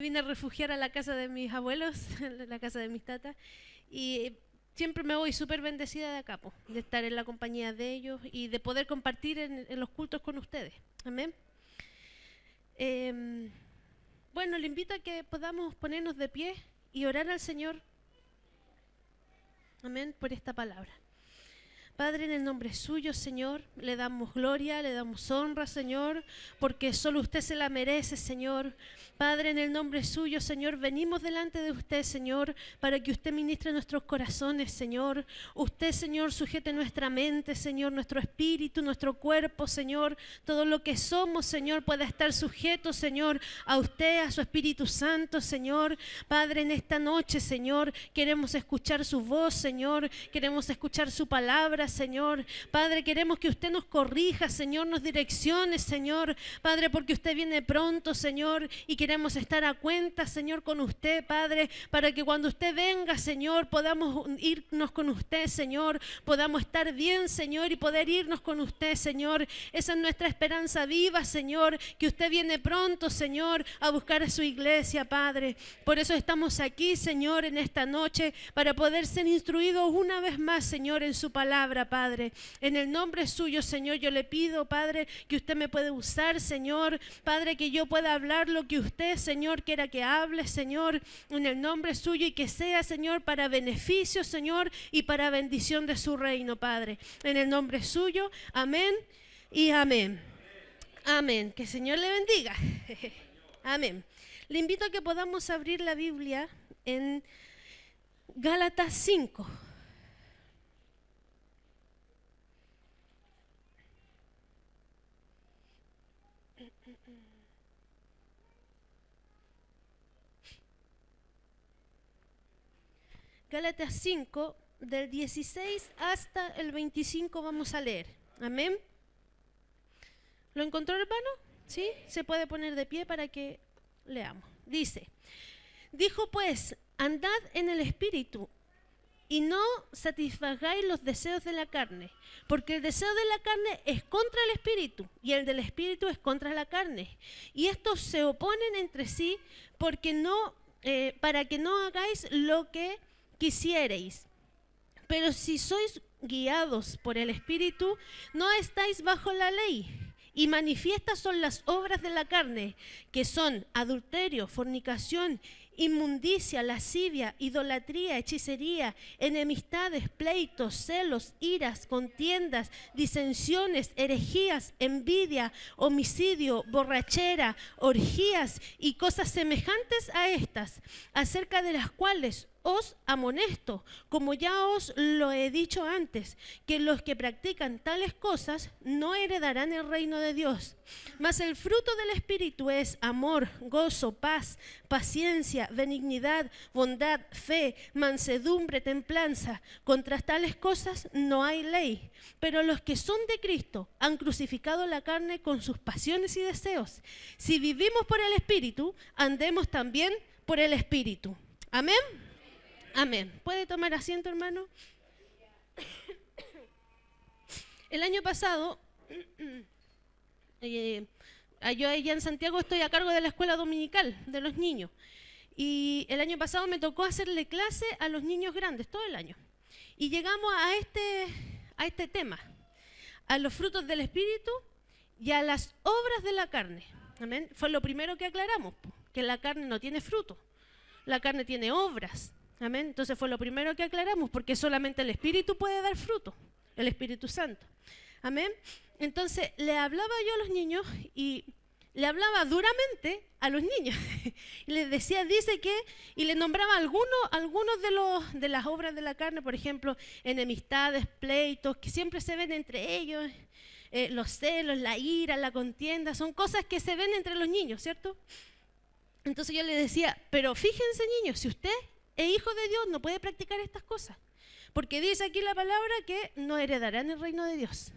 vine a refugiar a la casa de mis abuelos, la casa de mis tatas, y siempre me voy súper bendecida de acá, po, de estar en la compañía de ellos y de poder compartir en los cultos con ustedes. Amén. Bueno, le invito a que podamos ponernos de pie y orar al Señor. Amén, por esta palabra. Padre, en el nombre suyo, Señor, le damos gloria, le damos honra, Señor, porque solo usted se la merece, Señor. Padre, en el nombre suyo, Señor, venimos delante de usted, Señor, para que usted ministre nuestros corazones, Señor. Usted, Señor, sujete nuestra mente, Señor, nuestro espíritu, nuestro cuerpo, Señor. Todo lo que somos, Señor, pueda estar sujeto, Señor, a usted, a su Espíritu Santo, Señor. Padre, en esta noche, Señor, queremos escuchar su voz, Señor. Queremos escuchar su palabra, Señor. Padre, queremos que usted nos corrija, Señor, nos direccione, Señor. Padre, porque usted viene pronto, Señor, y queremos estar a cuenta, Señor, con usted, Padre, para que cuando usted venga, Señor, podamos irnos con usted, Señor, podamos estar bien, Señor, y poder irnos con usted, Señor. Esa es nuestra esperanza viva, Señor, que usted viene pronto, Señor, a buscar a su iglesia, Padre. Por eso estamos aquí, Señor, en esta noche, para poder ser instruidos una vez más, Señor, en su palabra, Padre. En el nombre suyo, Señor, yo le pido, Padre, que usted me pueda usar, Señor. Padre, que yo pueda hablar lo que usted, Señor, quiera que hable, Señor, en el nombre suyo, y que sea, Señor, para beneficio, Señor, y para bendición de su reino, Padre. En el nombre suyo, amén y amén. Amén. Que el Señor le bendiga. Amén. Le invito a que podamos abrir la Biblia en Gálatas 5. Gálatas 5, del 16 hasta el 25 vamos a leer. Amén. ¿Lo encontró, hermano? ¿Sí? Se puede poner de pie para que leamos. Dice, dijo pues, andad en el Espíritu y no satisfagáis los deseos de la carne, porque el deseo de la carne es contra el Espíritu y el del Espíritu es contra la carne. Y estos se oponen entre sí porque para que no hagáis lo que quisiereis. Pero si sois guiados por el Espíritu, no estáis bajo la ley. Y manifiestas son las obras de la carne, que son adulterio, fornicación, inmundicia, lascivia, idolatría, hechicería, enemistades, pleitos, celos, iras, contiendas, disensiones, herejías, envidia, homicidio, borrachera, orgías y cosas semejantes a estas, acerca de las cuales os amonesto, como ya os lo he dicho antes, que los que practican tales cosas no heredarán el reino de Dios. Mas el fruto del Espíritu es amor, gozo, paz, paciencia, benignidad, bondad, fe, mansedumbre, templanza. Contra tales cosas no hay ley. Pero los que son de Cristo han crucificado la carne con sus pasiones y deseos. Si vivimos por el Espíritu, andemos también por el Espíritu. Amén. Amén. ¿Puede tomar asiento, hermano? El año pasado, yo allá en Santiago estoy a cargo de la escuela dominical de los niños. Y el año pasado me tocó hacerle clase a los niños grandes, todo el año. Y llegamos a este tema, a los frutos del Espíritu y a las obras de la carne. Amén. Fue lo primero que aclaramos, que la carne no tiene fruto, la carne tiene obras. Amén. Entonces fue lo primero que aclaramos, porque solamente el Espíritu puede dar fruto, el Espíritu Santo. Amén. Entonces le hablaba yo a los niños y le hablaba duramente a los niños. Y les decía, dice que, y le nombraba algunos de las obras de la carne, por ejemplo, enemistades, pleitos, que siempre se ven entre ellos, los celos, la ira, la contienda, son cosas que se ven entre los niños, ¿cierto? Entonces yo les decía, pero fíjense, niños, si usted es hijo de Dios, no puede practicar estas cosas, porque dice aquí la palabra que no heredarán el reino de Dios.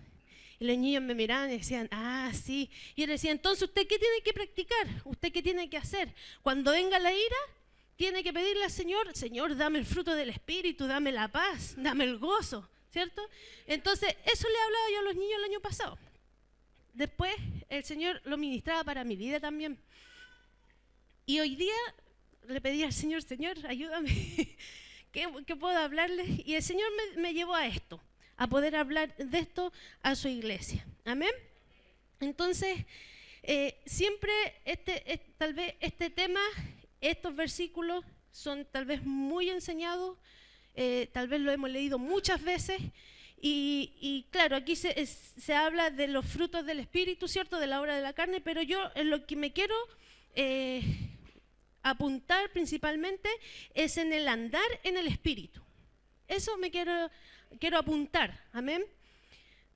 Y los niños me miraban y decían, ah, sí. Y yo les decía, entonces, ¿usted qué tiene que practicar? ¿Usted qué tiene que hacer? Cuando venga la ira, tiene que pedirle al Señor, Señor, dame el fruto del Espíritu, dame la paz, dame el gozo, ¿cierto? Entonces, eso le hablaba yo a los niños el año pasado. Después, el Señor lo ministraba para mi vida también. Y hoy día le pedí al Señor, Señor, ayúdame, ¿qué puedo hablarles? Y el Señor me llevó a esto, a poder hablar de esto a su iglesia. Amén. Entonces, siempre tal vez este tema, estos versículos son tal vez muy enseñados, tal vez lo hemos leído muchas veces, y claro, aquí se habla de los frutos del Espíritu, ¿cierto? De la obra de la carne, pero yo en lo que me quiero apuntar principalmente es en el andar en el Espíritu. Eso me quiero apuntar, amén.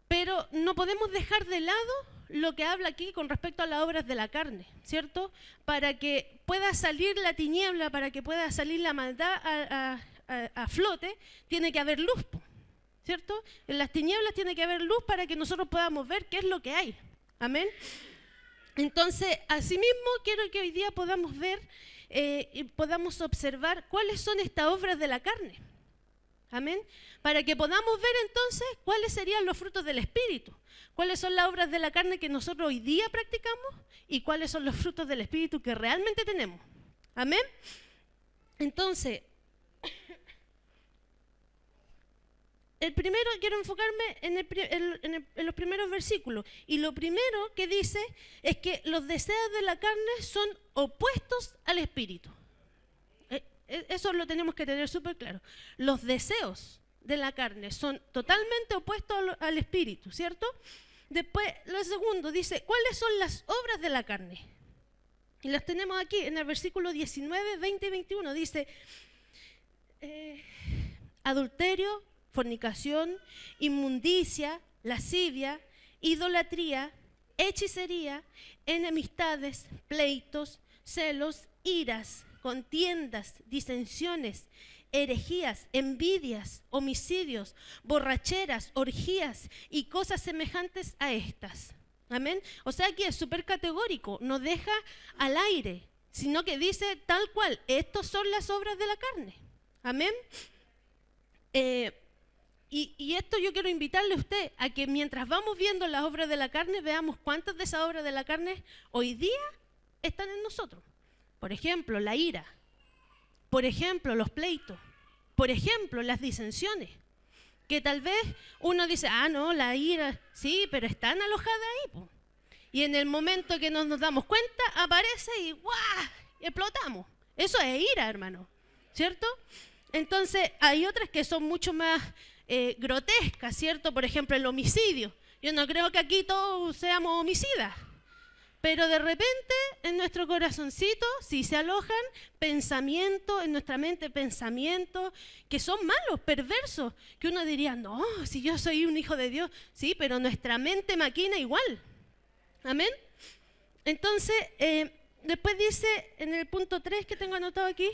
Pero no podemos dejar de lado lo que habla aquí con respecto a las obras de la carne, ¿cierto? Para que pueda salir la tiniebla, para que pueda salir la maldad a flote, tiene que haber luz, ¿cierto? En las tinieblas tiene que haber luz para que nosotros podamos ver qué es lo que hay, amén. Entonces, asimismo, quiero que hoy día podamos ver y podamos observar cuáles son estas obras de la carne. Amén. Para que podamos ver entonces cuáles serían los frutos del Espíritu. Cuáles son las obras de la carne que nosotros hoy día practicamos y cuáles son los frutos del Espíritu que realmente tenemos. Amén. Entonces, el primero, quiero enfocarme en los primeros versículos. Y lo primero que dice es que los deseos de la carne son opuestos al Espíritu. Eso lo tenemos que tener súper claro. Los deseos de la carne son totalmente opuestos al Espíritu, ¿cierto? Después, lo segundo dice, ¿cuáles son las obras de la carne? Y las tenemos aquí en el versículo 19, 20 y 21. Dice, adulterio, fornicación, inmundicia, lascivia, idolatría, hechicería, enemistades, pleitos, celos, iras, contiendas, disensiones, herejías, envidias, homicidios, borracheras, orgías y cosas semejantes a estas. Amén. O sea, aquí es súper categórico, no deja al aire, sino que dice tal cual, estas son las obras de la carne. Amén. Y esto yo quiero invitarle a usted a que mientras vamos viendo las obras de la carne, veamos cuántas de esas obras de la carne hoy día están en nosotros. Por ejemplo, la ira. Por ejemplo, los pleitos. Por ejemplo, las disensiones. Que tal vez uno dice, no, la ira, sí, pero están alojadas ahí, po. Y en el momento que nos damos cuenta, aparece y ¡guau! Explotamos. Eso es ira, hermano. ¿Cierto? Entonces, hay otras que son mucho más grotescas, ¿cierto? Por ejemplo, el homicidio. Yo no creo que aquí todos seamos homicidas. Pero de repente en nuestro corazoncito sí se alojan pensamientos, en nuestra mente pensamientos que son malos, perversos, que uno diría, no, si yo soy un hijo de Dios, sí, pero nuestra mente maquina igual. Amén. Entonces, después dice en el punto 3 que tengo anotado aquí,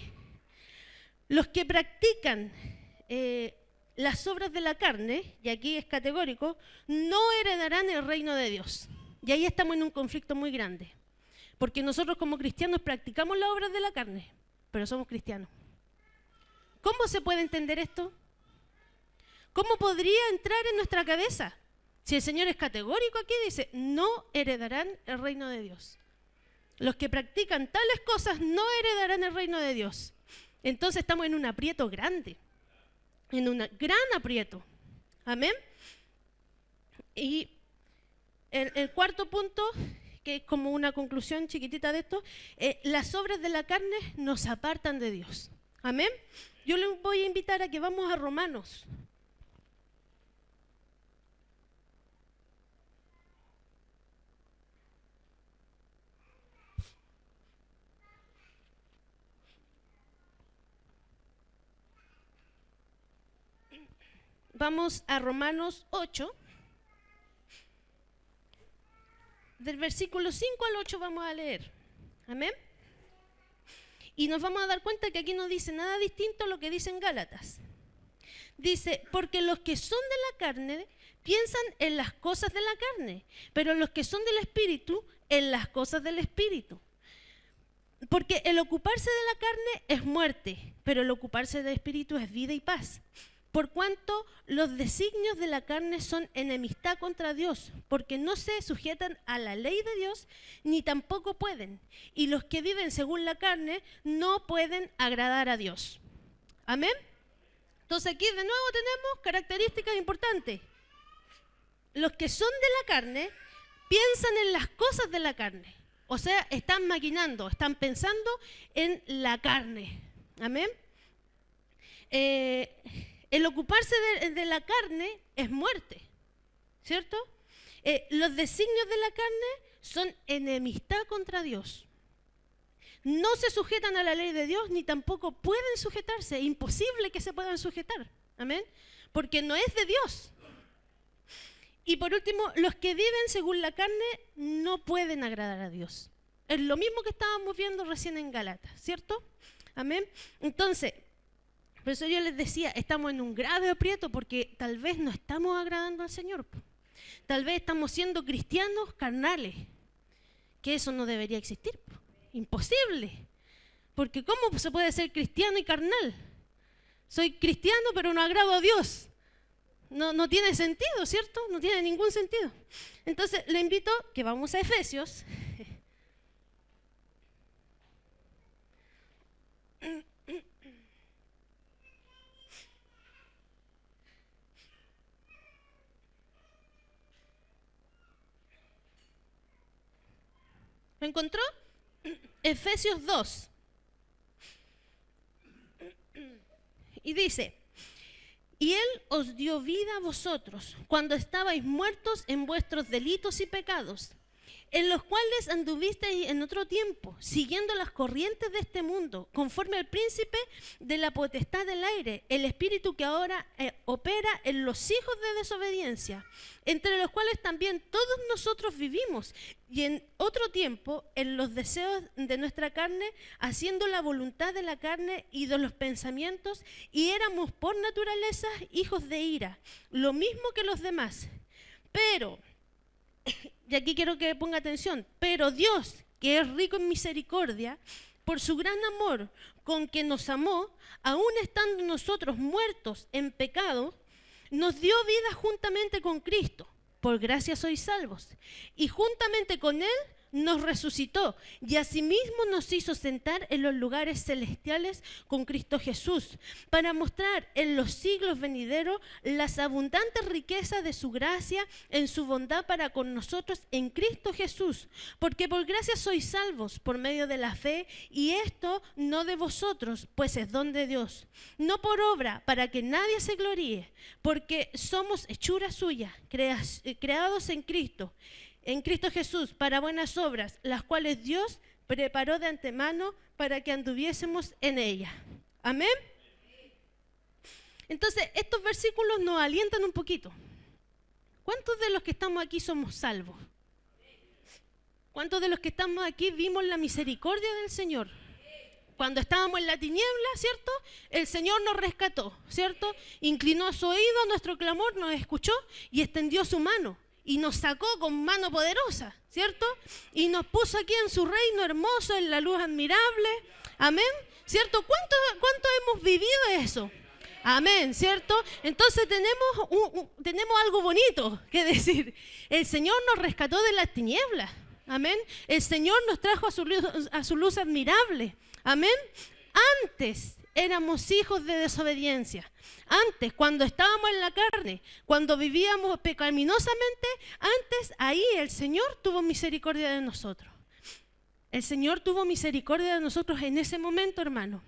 los que practican las obras de la carne, y aquí es categórico, no heredarán el reino de Dios. Y ahí estamos en un conflicto muy grande, porque nosotros como cristianos practicamos las obras de la carne, pero somos cristianos. ¿Cómo se puede entender esto? ¿Cómo podría entrar en nuestra cabeza? Si el Señor es categórico aquí, dice, no heredarán el reino de Dios. Los que practican tales cosas no heredarán el reino de Dios. Entonces estamos en un aprieto grande, en un gran aprieto. Amén. Y el cuarto punto, que es como una conclusión chiquitita de esto, las obras de la carne nos apartan de Dios. Amén. Yo les voy a invitar a que vamos a Romanos. Vamos a Romanos 8. Del versículo 5 al 8 vamos a leer. Amén. Y nos vamos a dar cuenta que aquí no dice nada distinto a lo que dice en Gálatas. Dice, porque los que son de la carne piensan en las cosas de la carne, pero los que son del Espíritu en las cosas del Espíritu. Porque el ocuparse de la carne es muerte, pero el ocuparse del Espíritu es vida y paz. por cuanto los designios de la carne son enemistad contra Dios, porque no se sujetan a la ley de Dios, ni tampoco pueden. Y los que viven según la carne no pueden agradar a Dios. Amén. Entonces aquí de nuevo tenemos características importantes. Los que son de la carne piensan en las cosas de la carne. O sea, están maquinando, están pensando en la carne. Amén. El ocuparse de la carne es muerte, ¿cierto? Los designios de la carne son enemistad contra Dios. No se sujetan a la ley de Dios, ni tampoco pueden sujetarse. Es imposible que se puedan sujetar. Amén. Porque no es de Dios. Y por último, los que viven según la carne no pueden agradar a Dios. Es lo mismo que estábamos viendo recién en Gálatas, ¿cierto? Amén. Entonces, por eso yo les decía, estamos en un grave aprieto porque tal vez no estamos agradando al Señor. Tal vez estamos siendo cristianos carnales, que eso no debería existir. Imposible. Porque ¿cómo se puede ser cristiano y carnal? Soy cristiano pero no agrado a Dios. No tiene sentido, ¿cierto? No tiene ningún sentido. Entonces, le invito que vamos a Efesios. ¿Lo encontró? Efesios 2. Y dice: y Él os dio vida a vosotros, cuando estabais muertos en vuestros delitos y pecados, en los cuales anduvisteis en otro tiempo, siguiendo las corrientes de este mundo, conforme al príncipe de la potestad del aire, el espíritu que ahora opera en los hijos de desobediencia, entre los cuales también todos nosotros vivimos, y en otro tiempo en los deseos de nuestra carne, haciendo la voluntad de la carne y de los pensamientos, y éramos por naturaleza hijos de ira, lo mismo que los demás. Pero, y aquí quiero que ponga atención, pero Dios, que es rico en misericordia, por su gran amor con que nos amó, aun estando nosotros muertos en pecado, nos dio vida juntamente con Cristo. Por gracia sois salvos. Y juntamente con Él nos resucitó y asimismo nos hizo sentar en los lugares celestiales con Cristo Jesús, para mostrar en los siglos venideros las abundantes riquezas de su gracia en su bondad para con nosotros en Cristo Jesús. Porque por gracia sois salvos por medio de la fe, y esto no de vosotros, pues es don de Dios, no por obra, para que nadie se gloríe, porque somos hechura suya, creados en Cristo Jesús, para buenas obras, las cuales Dios preparó de antemano para que anduviésemos en ella. Amén. Entonces, estos versículos nos alientan un poquito. ¿Cuántos de los que estamos aquí somos salvos? ¿Cuántos de los que estamos aquí vimos la misericordia del Señor? Cuando estábamos en la tiniebla, ¿cierto? El Señor nos rescató, ¿cierto? Inclinó su oído a nuestro clamor, nos escuchó y extendió su mano. Y nos sacó con mano poderosa, ¿cierto? Y nos puso aquí en su reino hermoso, en la luz admirable. Amén, ¿cierto? ¿Cuánto hemos vivido eso? Amén, ¿cierto? Entonces tenemos algo bonito que decir. El Señor nos rescató de las tinieblas. Amén. El Señor nos trajo a su luz admirable. Amén. Antes éramos hijos de desobediencia. Antes, cuando estábamos en la carne, cuando vivíamos pecaminosamente, antes ahí el Señor tuvo misericordia de nosotros. El Señor tuvo misericordia de nosotros en ese momento, hermano.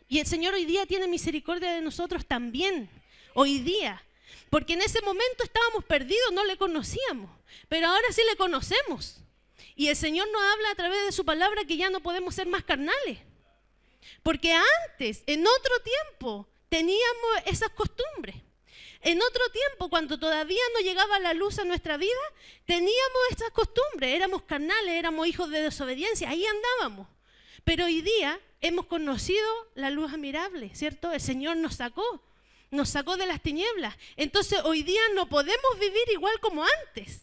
Y el Señor hoy día tiene misericordia de nosotros también, hoy día. Porque en ese momento estábamos perdidos, no le conocíamos, pero ahora sí le conocemos. Y el Señor nos habla a través de su palabra que ya no podemos ser más carnales. Porque antes, en otro tiempo, teníamos esas costumbres. En otro tiempo, cuando todavía no llegaba la luz a nuestra vida, teníamos esas costumbres. Éramos carnales, éramos hijos de desobediencia, ahí andábamos. Pero hoy día hemos conocido la luz admirable, ¿cierto? El Señor nos sacó de las tinieblas. Entonces hoy día no podemos vivir igual como antes.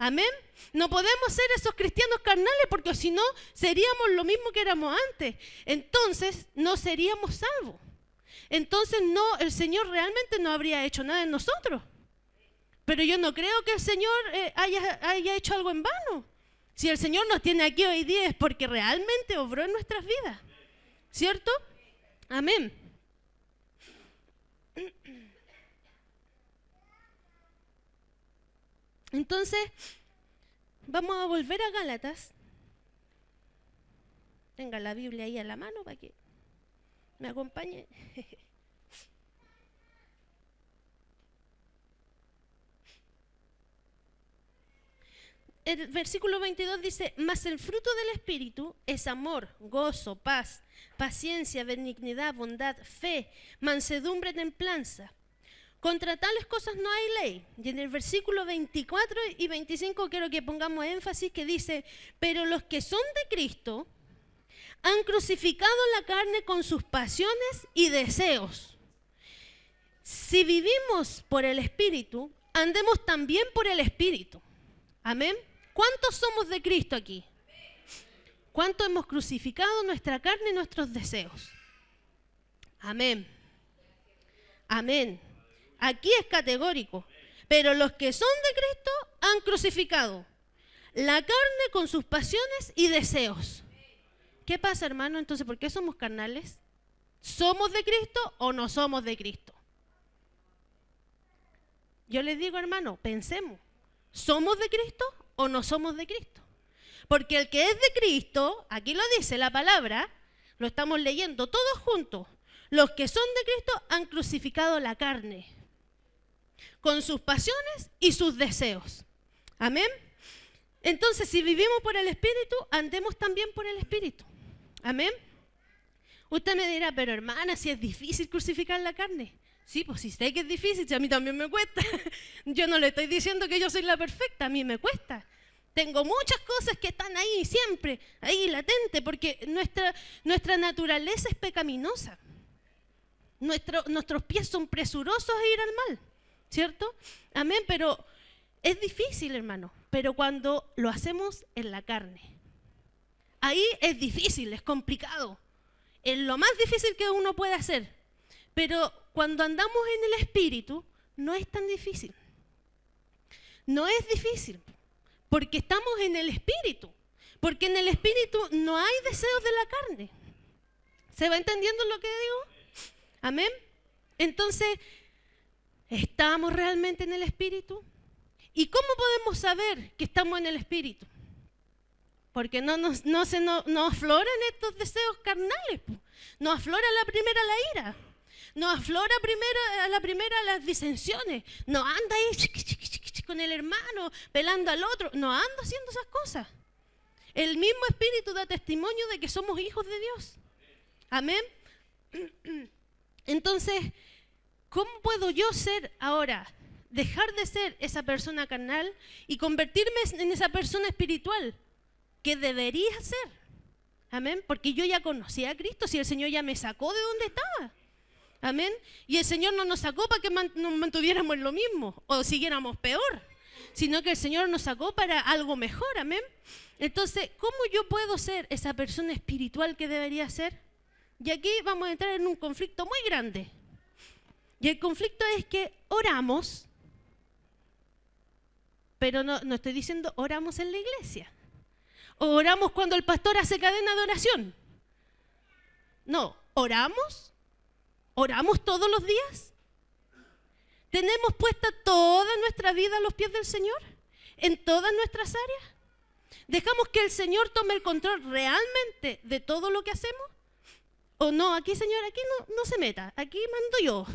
Amén. No podemos ser esos cristianos carnales, porque si no seríamos lo mismo que éramos antes. Entonces no seríamos salvos. entonces no, el Señor realmente no habría hecho nada en nosotros. Pero yo no creo que el Señor haya hecho algo en vano. Si el Señor nos tiene aquí hoy día es porque realmente obró en nuestras vidas. ¿Cierto? Amén. Entonces, vamos a volver a Gálatas. Tenga la Biblia ahí a la mano para que me acompañe. El versículo 22 dice, mas el fruto del Espíritu es amor, gozo, paz, paciencia, benignidad, bondad, fe, mansedumbre, templanza. Contra tales cosas no hay ley. Y en el versículo 24 y 25 quiero que pongamos énfasis que dice, pero los que son de Cristo han crucificado la carne con sus pasiones y deseos. Si vivimos por el Espíritu, andemos también por el Espíritu. Amén. ¿Cuántos somos de Cristo aquí? ¿Cuánto hemos crucificado nuestra carne y nuestros deseos? Amén. Amén. Aquí es categórico. Pero los que son de Cristo han crucificado la carne con sus pasiones y deseos. ¿Qué pasa, hermano? Entonces, ¿por qué somos carnales? ¿Somos de Cristo o no somos de Cristo? Yo les digo, hermano, pensemos. ¿Somos de Cristo o no somos de Cristo? Porque el que es de Cristo, aquí lo dice la palabra, lo estamos leyendo todos juntos. Los que son de Cristo han crucificado la carne con sus pasiones y sus deseos. Amén. Entonces, si vivimos por el Espíritu, andemos también por el Espíritu. Amén. Usted me dirá, pero hermana, si es difícil crucificar la carne. Sí, pues sí sé que es difícil, si a mí también me cuesta. Yo no le estoy diciendo que yo soy la perfecta, a mí me cuesta. Tengo muchas cosas que están ahí siempre, ahí latente, porque nuestra naturaleza es pecaminosa. Nuestros pies son presurosos a ir al mal, ¿cierto? Amén, pero es difícil, hermano. Pero cuando lo hacemos en la carne, ahí es difícil, es complicado. Es lo más difícil que uno puede hacer. Pero cuando andamos en el Espíritu, no es tan difícil. No es difícil, porque estamos en el Espíritu. Porque en el Espíritu no hay deseos de la carne. ¿Se va entendiendo lo que digo? Amén. Entonces, ¿estamos realmente en el Espíritu? ¿Y cómo podemos saber que estamos en el Espíritu? Porque no afloran estos deseos carnales. No aflora la primera la ira. No aflora a la primera las disensiones. No anda ahí con el hermano, pelando al otro. No anda haciendo esas cosas. El mismo Espíritu da testimonio de que somos hijos de Dios. Amén. Entonces, ¿cómo puedo yo ser ahora? Dejar de ser esa persona carnal y convertirme en esa persona espiritual que debería ser. Amén. Porque yo ya conocía a Cristo, si el Señor ya me sacó de donde estaba. Amén. Y el Señor no nos sacó para que nos mantuviéramos en lo mismo o siguiéramos peor, sino que el Señor nos sacó para algo mejor. Amén. Entonces, ¿cómo yo puedo ser esa persona espiritual que debería ser? Y aquí vamos a entrar en un conflicto muy grande. Y el conflicto es que oramos, pero no estoy diciendo oramos en la iglesia. O oramos cuando el pastor hace cadena de oración. No, oramos todos los días. ¿Tenemos puesta toda nuestra vida a los pies del Señor? ¿En todas nuestras áreas? ¿Dejamos que el Señor tome el control realmente de todo lo que hacemos? ¿O no? Aquí, Señor, aquí no se meta. Aquí mando yo.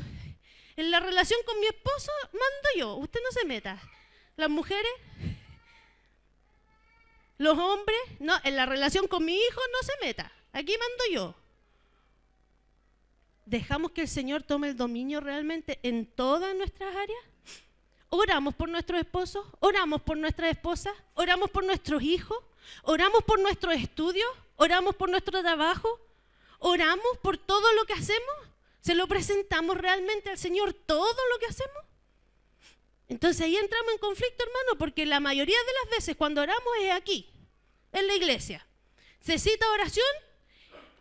En la relación con mi esposo, mando yo. Usted no se meta. Las mujeres, los hombres, no. En la relación con mi hijo, no se meta. Aquí mando yo. ¿Dejamos que el Señor tome el dominio realmente en todas nuestras áreas? ¿Oramos por nuestros esposos? ¿Oramos por nuestras esposas? ¿Oramos por nuestros hijos? ¿Oramos por nuestros estudios? ¿Oramos por nuestro trabajo? ¿Oramos por todo lo que hacemos? ¿Se lo presentamos realmente al Señor todo lo que hacemos? Entonces ahí entramos en conflicto, hermano, porque la mayoría de las veces cuando oramos es aquí, en la iglesia. Se cita oración,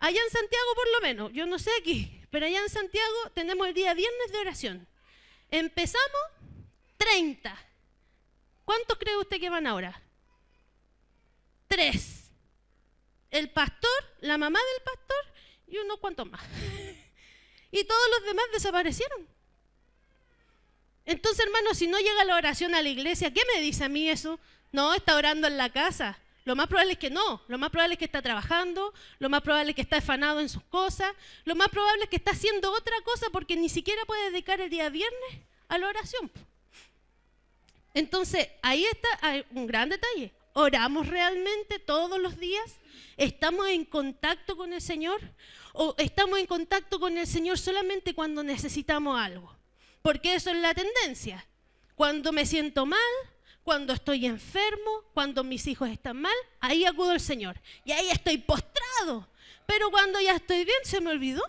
allá en Santiago por lo menos, yo no sé aquí, Pero allá en Santiago tenemos el día viernes de oración. Empezamos 30. ¿Cuántos cree usted que van ahora? 3. El pastor, la mamá del pastor y unos cuantos más. Y todos los demás desaparecieron. Entonces, hermano, si no llega la oración a la iglesia, ¿qué me dice a mí eso? No, está orando en la casa. Lo más probable es que no. Lo más probable es que está trabajando. Lo más probable es que está afanado en sus cosas. Lo más probable es que está haciendo otra cosa porque ni siquiera puede dedicar el día viernes a la oración. Entonces, ahí está un gran detalle. ¿Oramos realmente todos los días? ¿Estamos en contacto con el Señor? ¿O estamos en contacto con el Señor solamente cuando necesitamos algo? Porque eso es la tendencia. Cuando me siento mal, cuando estoy enfermo, cuando mis hijos están mal, ahí acudo al Señor. Y ahí estoy postrado. Pero cuando ya estoy bien, se me olvidó.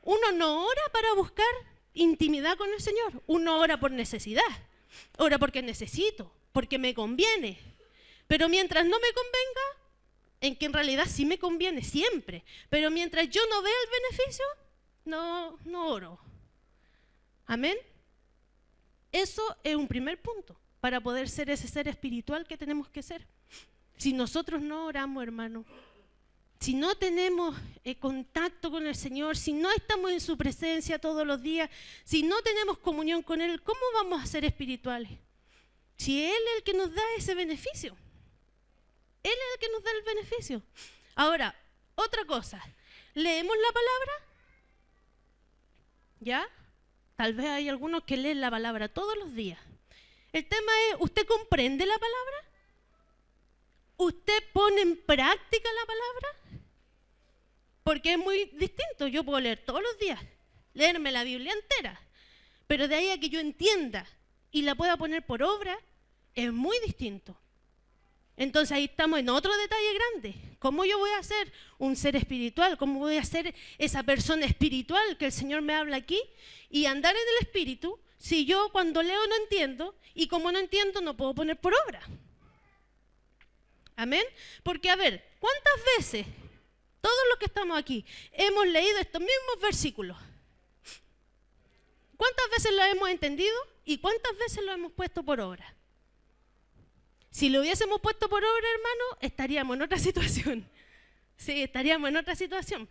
Uno no ora para buscar intimidad con el Señor. Uno ora por necesidad. Ora porque necesito, porque me conviene. Pero mientras no me convenga, en que en realidad sí me conviene siempre, pero mientras yo no vea el beneficio, no oro. Amén. Eso es un primer punto para poder ser ese ser espiritual que tenemos que ser. Si nosotros no oramos, hermano, si no tenemos contacto con el Señor, si no estamos en su presencia todos los días, si no tenemos comunión con Él, ¿cómo vamos a ser espirituales? Si Él es el que nos da ese beneficio. Él es el que nos da el beneficio. Ahora, otra cosa. ¿Leemos la palabra? ¿Ya? Tal vez hay algunos que leen la palabra todos los días. El tema es, ¿usted comprende la palabra? ¿Usted pone en práctica la palabra? Porque es muy distinto. Yo puedo leer todos los días, leerme la Biblia entera, pero de ahí a que yo entienda y la pueda poner por obra, es muy distinto. Entonces ahí estamos en otro detalle grande. ¿Cómo yo voy a ser un ser espiritual? ¿Cómo voy a ser esa persona espiritual que el Señor me habla aquí? Y andar en el Espíritu si yo cuando leo no entiendo y como no entiendo no puedo poner por obra. Amén. Porque a ver, ¿cuántas veces todos los que estamos aquí hemos leído estos mismos versículos? ¿Cuántas veces lo hemos entendido y cuántas veces lo hemos puesto por obra? Si lo hubiésemos puesto por obra, hermano, estaríamos en otra situación. Sí, estaríamos en otra situación.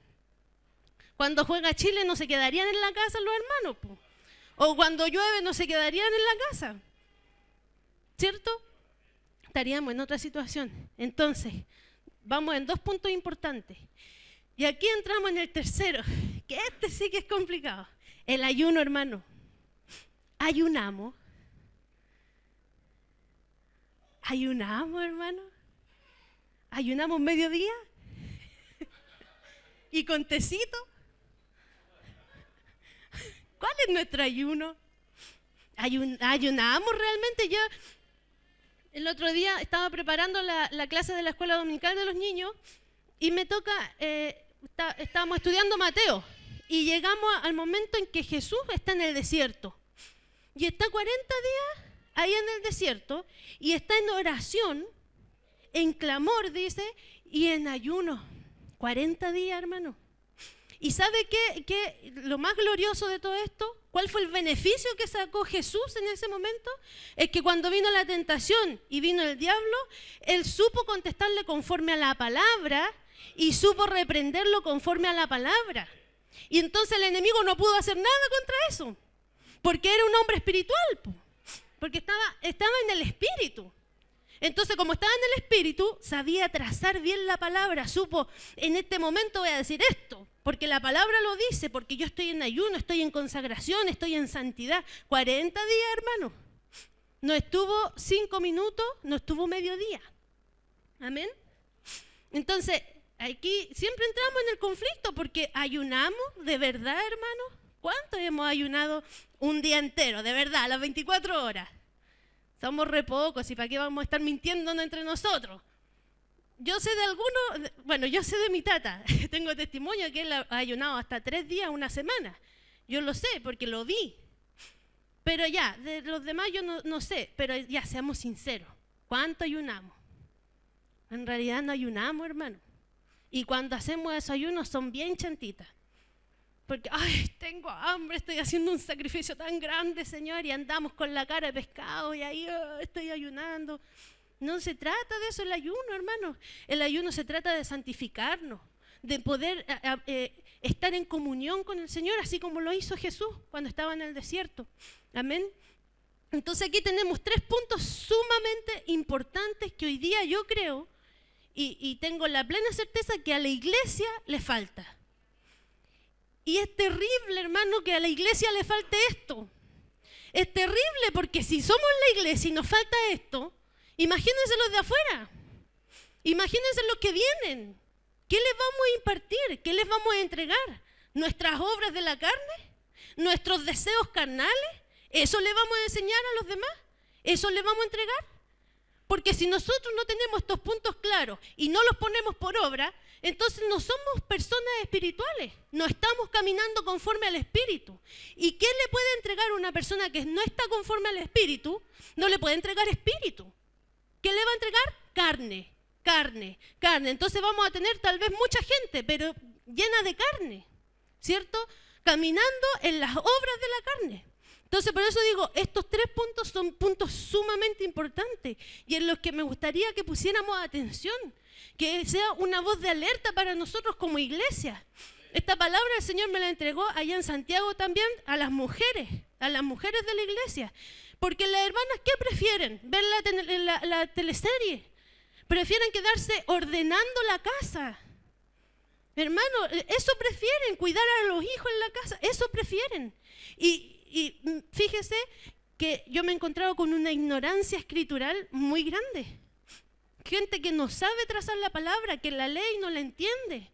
Cuando juega Chile no se quedarían en la casa los hermanos, po. O cuando llueve no se quedarían en la casa. ¿Cierto? Estaríamos en otra situación. Entonces, vamos en 2 puntos importantes. Y aquí entramos en el tercero, que este sí que es complicado. El ayuno, hermano. Ayunamos. ¿Ayunamos, hermano? ¿Ayunamos mediodía? ¿Y con tecito? ¿Cuál es nuestro ayuno? ¿Ayunamos realmente? Yo el otro día estaba preparando la clase de la escuela dominical de los niños y me toca, estábamos estudiando Mateo y llegamos al momento en que Jesús está en el desierto y está 40 días ahí en el desierto y está en oración, en clamor, dice, y en ayuno. 40 días, hermano. ¿Y sabe qué lo más glorioso de todo esto? ¿Cuál fue el beneficio que sacó Jesús en ese momento? Es que cuando vino la tentación y vino el diablo, Él supo contestarle conforme a la palabra y supo reprenderlo conforme a la palabra. Y entonces el enemigo no pudo hacer nada contra eso, porque era un hombre espiritual, porque estaba en el espíritu. Entonces, como estaba en el espíritu, sabía trazar bien la palabra, supo, en este momento voy a decir esto, porque la palabra lo dice, porque yo estoy en ayuno, estoy en consagración, estoy en santidad. 40 días, hermano. No estuvo 5 minutos, no estuvo mediodía. Amén. Entonces, aquí siempre entramos en el conflicto, porque ayunamos de verdad, hermano. ¿Cuántos hemos ayunado un día entero, de verdad, a las 24 horas? Somos re pocos, ¿y para qué vamos a estar mintiéndonos entre nosotros? Yo sé de algunos, bueno, yo sé de mi tata, tengo testimonio que él ha ayunado hasta 3 días, una semana. Yo lo sé porque lo vi. Pero ya, de los demás yo no sé, pero ya, seamos sinceros. ¿Cuánto ayunamos? En realidad no ayunamos, hermano. Y cuando hacemos esos ayunos son bien chantitas. Porque, ay, tengo hambre, estoy haciendo un sacrificio tan grande, Señor, y andamos con la cara de pescado y ahí estoy ayunando. No se trata de eso el ayuno, hermano. El ayuno se trata de santificarnos, de poder estar en comunión con el Señor, así como lo hizo Jesús cuando estaba en el desierto. Amén. Entonces aquí tenemos 3 puntos sumamente importantes que hoy día yo creo y tengo la plena certeza que a la iglesia le falta. Y es terrible, hermano, que a la iglesia le falte esto. Es terrible porque si somos la iglesia y nos falta esto, imagínense los de afuera. Imagínense los que vienen. ¿Qué les vamos a impartir? ¿Qué les vamos a entregar? ¿Nuestras obras de la carne? ¿Nuestros deseos carnales? ¿Eso le vamos a enseñar a los demás? ¿Eso le vamos a entregar? Porque si nosotros no tenemos estos puntos claros y no los ponemos por obra, entonces no somos personas espirituales, no estamos caminando conforme al Espíritu. ¿Y qué le puede entregar una persona que no está conforme al Espíritu? No le puede entregar espíritu. ¿Qué le va a entregar? Carne, carne, carne. Entonces vamos a tener tal vez mucha gente, pero llena de carne, ¿cierto? Caminando en las obras de la carne. Entonces, por eso digo, estos 3 puntos son puntos sumamente importantes y en los que me gustaría que pusiéramos atención, que sea una voz de alerta para nosotros como iglesia. Esta palabra el Señor me la entregó allá en Santiago también a las mujeres de la iglesia. Porque las hermanas, ¿qué prefieren? ¿Ver la teleserie? Prefieren quedarse ordenando la casa. Hermano, eso prefieren, cuidar a los hijos en la casa, eso prefieren. Y fíjese que yo me he encontrado con una ignorancia escritural muy grande. Gente que no sabe trazar la palabra, que la ley no la entiende.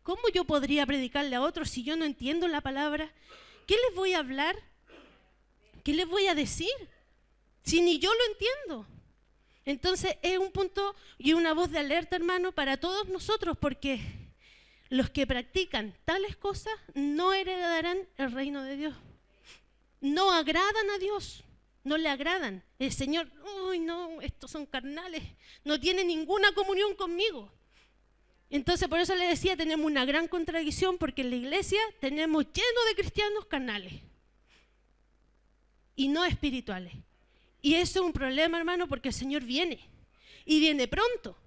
¿Cómo yo podría predicarle a otros si yo no entiendo la palabra? ¿Qué les voy a hablar? ¿Qué les voy a decir? Si ni yo lo entiendo. Entonces es un punto y una voz de alerta, hermano, para todos nosotros, porque los que practican tales cosas no heredarán el reino de Dios. No agradan a Dios, no le agradan. El Señor, uy, no, estos son carnales, no tienen ninguna comunión conmigo. Entonces, por eso le decía, tenemos una gran contradicción, porque en la iglesia tenemos lleno de cristianos carnales y no espirituales. Y eso es un problema, hermano, porque el Señor viene, y viene pronto,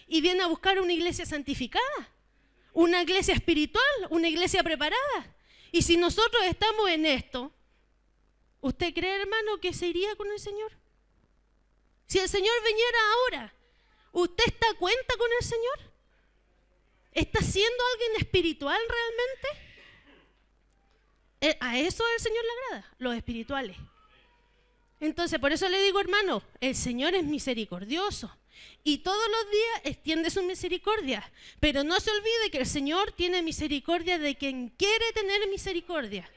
y viene a buscar una iglesia santificada, una iglesia espiritual, una iglesia preparada. Y si nosotros estamos en esto, ¿usted cree, hermano, que se iría con el Señor? Si el Señor viniera ahora, ¿usted está a cuenta con el Señor? ¿Está siendo alguien espiritual realmente? A eso el Señor le agrada, los espirituales. Entonces, por eso le digo, hermano, el Señor es misericordioso y todos los días extiende su misericordia, pero no se olvide que el Señor tiene misericordia de quien quiere tener misericordia.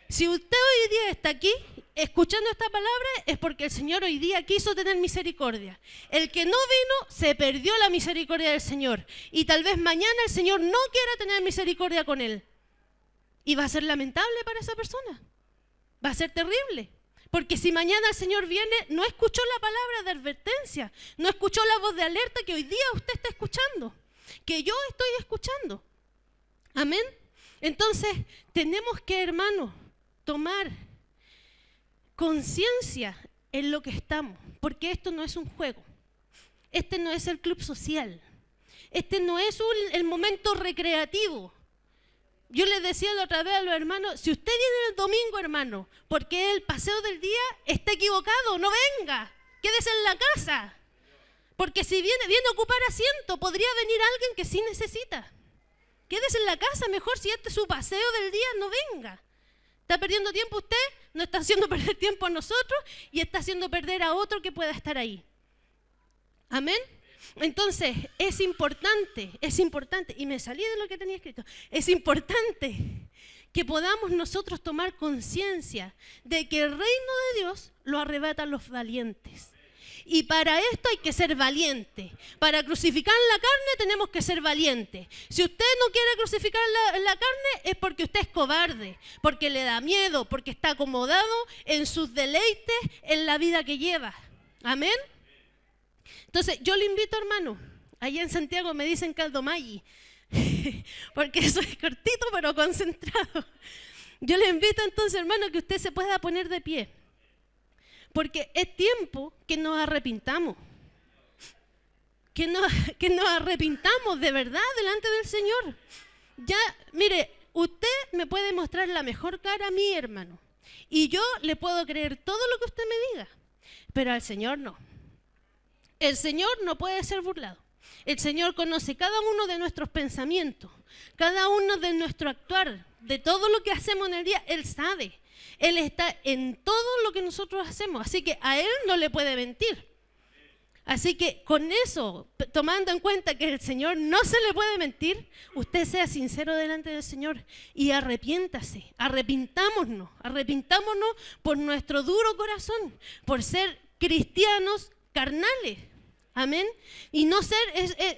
Si usted hoy día está aquí escuchando esta palabra, es porque el Señor hoy día quiso tener misericordia. El que no vino, se perdió la misericordia del Señor, y tal vez mañana el Señor no quiera tener misericordia con él, y va a ser lamentable para esa persona, va a ser terrible. Porque si mañana el Señor viene, no escuchó la palabra de advertencia, no escuchó la voz de alerta que hoy día usted está escuchando, que yo estoy escuchando. Amén. Entonces, tenemos que, hermanos, tomar conciencia en lo que estamos, porque esto no es un juego, este no es el club social, este no es el momento recreativo. Yo les decía la otra vez a los hermanos, si usted viene el domingo, hermano, porque es el paseo del día, está equivocado, no venga, quédese en la casa. Porque si viene a ocupar asiento, podría venir alguien que sí necesita. Quédese en la casa mejor, si este es su paseo del día, no venga. ¿Está perdiendo tiempo usted? No está haciendo perder tiempo a nosotros y está haciendo perder a otro que pueda estar ahí. Amén. Entonces, es importante, y me salí de lo que tenía escrito, es importante que podamos nosotros tomar conciencia de que el reino de Dios lo arrebatan los valientes. Y para esto hay que ser valiente. Para crucificar la carne tenemos que ser valientes. Si usted no quiere crucificar la carne es porque usted es cobarde, porque le da miedo, porque está acomodado en sus deleites, en la vida que lleva. Amén. Entonces, yo le invito, hermano, allá en Santiago me dicen Caldomaggi, porque eso es cortito pero concentrado. Yo le invito entonces, hermano, que usted se pueda poner de pie, porque es tiempo que nos arrepintamos, que nos arrepintamos de verdad delante del Señor. Ya, mire, usted me puede mostrar la mejor cara a mí, hermano, y yo le puedo creer todo lo que usted me diga, pero al Señor no. El Señor no puede ser burlado. El Señor conoce cada uno de nuestros pensamientos, cada uno de nuestro actuar, de todo lo que hacemos en el día. Él sabe. Él está en todo lo que nosotros hacemos, así que a Él no le puede mentir. Así que con eso, tomando en cuenta que el Señor no se le puede mentir, usted sea sincero delante del Señor y arrepiéntase, arrepintámonos por nuestro duro corazón, por ser cristianos carnales. Amén. Y no ser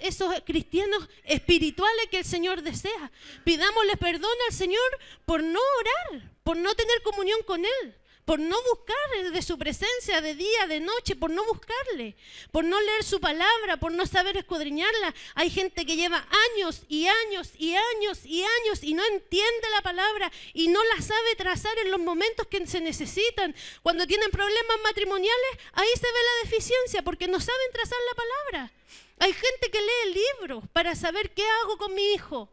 esos cristianos espirituales que el Señor desea. Pidámosle perdón al Señor por no orar, por no tener comunión con Él, por no buscar de su presencia de día, de noche, por no buscarle, por no leer su palabra, por no saber escudriñarla. Hay gente que lleva años y años y años y años y no entiende la palabra y no la sabe trazar en los momentos que se necesitan. Cuando tienen problemas matrimoniales, ahí se ve la deficiencia porque no saben trazar la palabra. Hay gente que lee libros para saber qué hago con mi hijo.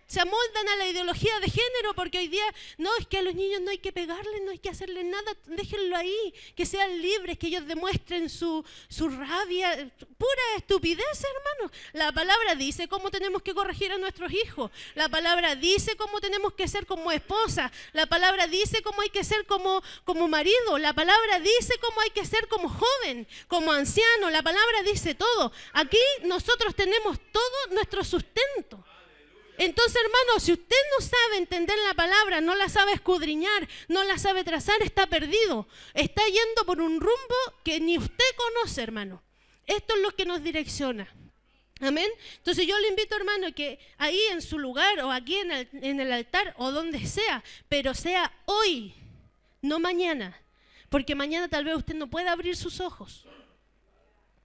Se amoldan a la ideología de género porque hoy día, no, es que a los niños no hay que pegarles, no hay que hacerles nada, déjenlo ahí, que sean libres, que ellos demuestren su rabia. Pura estupidez, hermano. La palabra dice cómo tenemos que corregir a nuestros hijos, la palabra dice cómo tenemos que ser como esposa, la palabra dice cómo hay que ser como marido, la palabra dice cómo hay que ser como joven, como anciano, la palabra dice todo. Aquí nosotros tenemos todo nuestro sustento. Entonces, hermano, si usted no sabe entender la palabra, no la sabe escudriñar, no la sabe trazar, está perdido. Está yendo por un rumbo que ni usted conoce, hermano. Esto es lo que nos direcciona. Amén. Entonces yo le invito, hermano, que ahí en su lugar o aquí en el altar o donde sea, pero sea hoy, no mañana. Porque mañana tal vez usted no pueda abrir sus ojos.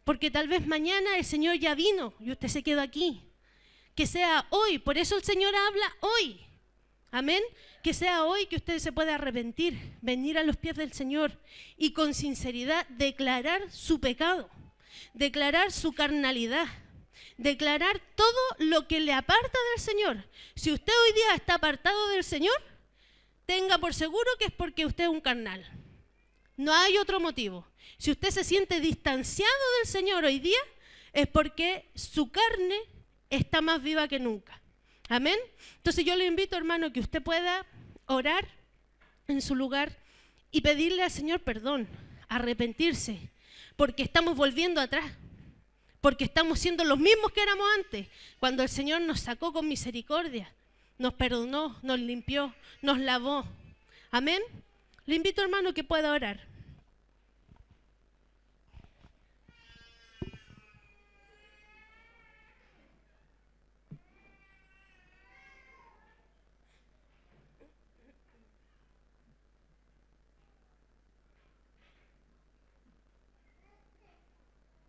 Porque tal vez mañana el Señor ya vino y usted se quedó aquí. Que sea hoy, por eso el Señor habla hoy. Amén. Que sea hoy que usted se pueda arrepentir, venir a los pies del Señor y con sinceridad declarar su pecado, declarar su carnalidad, declarar todo lo que le aparta del Señor. Si usted hoy día está apartado del Señor, tenga por seguro que es porque usted es un carnal. No hay otro motivo. Si usted se siente distanciado del Señor hoy día, es porque su carne está más viva que nunca. Amén. Entonces yo le invito, hermano, que usted pueda orar en su lugar y pedirle al Señor perdón, arrepentirse, porque estamos volviendo atrás, porque estamos siendo los mismos que éramos antes, cuando el Señor nos sacó con misericordia, nos perdonó, nos limpió, nos lavó. Amén. Le invito, hermano, que pueda orar.